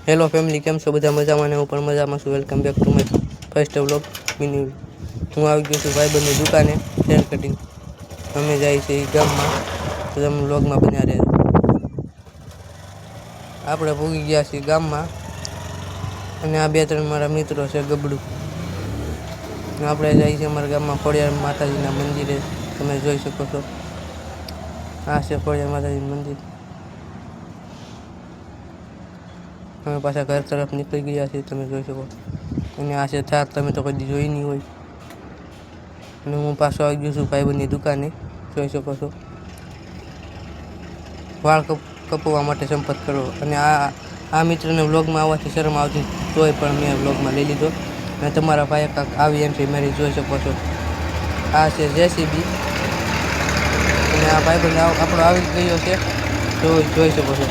Hello family, કેમ છો? બધા મજામાં ને હું પણ મજામાં છું. Welcome back to my first vlog mini. હું આવી ગયો છું ભાઈબંધની દુકાને હેર કટિંગ. અમે જાય છે એ ગામમાં, તો તમે વ્લોગમાં બન્યા રહેજો. આપણે પૂગી ગયા છીએ ગામમાં, અને આ બે ત્રણ મારા મિત્રો છે ગબડું. આપણે જાય છે અમારા ગામમાં ખોડિયાર માતાજીના મંદિરે. તમે જોઈ શકો છો, આ છે ખોડિયાર માતાજીનું મંદિર. અમે પાછા ઘર તરફ નીકળી ગયા છીએ, તમે જોઈ શકો. અને આ છે થાક, તમે તો કદી જોઈ નહીં હોય. અને હું પાછો આવી ગયો છું ભાઈબંધની દુકાને, જોઈ શકો છો. વાળ કપવા માટે સંપર્ક કરો. અને આ મિત્રને વ્લોગમાં આવવાથી શરમ આવતી, તોય પણ મેં વ્લોગમાં લઈ લીધો. અને તમારા ભાઈ કાંક આવી એન્ટ્રી મારી જોઈ શકો છો. આ છે જેસીબી, અને આ ભાઈબંધ આપણો આવી ગયો છે, જોઈ શકો છો.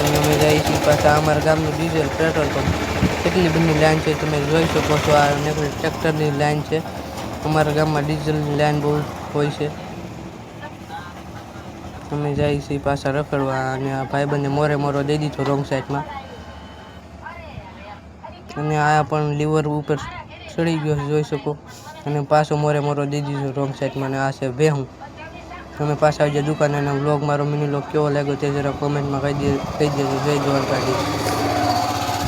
અને અમે જઈએ છીએ પાછા અમારા ગામનું ડીઝલ પેટ્રોલ પંપ. કેટલી બધી લાઈન છે તમે જોઈ શકો છો. આ ટ્રેક્ટરની લાઈન છે. અમારા ગામમાં ડીઝલની લાઈન બહુ હોય છે. અમે જઈએ છીએ પાછા રખડવા, અને આ ભાઈબંધને મોરો દઈ દીધો રોંગ સાઈડમાં. અને આ પણ લીવર ઉપર ચડી ગયો છે, જોઈ શકો. અને પાછો મોરો દઈ દીધો રોંગ સાઈડમાં. અને આ છે ભેહું. તમે પાછા આવી જાય દુકાને. અને વ્લોગ મારો મિની વ્લોગ કેવો લાગ્યો તે જરા કોમેન્ટમાં કહી દેજો. જય દ્વારકાધીશ.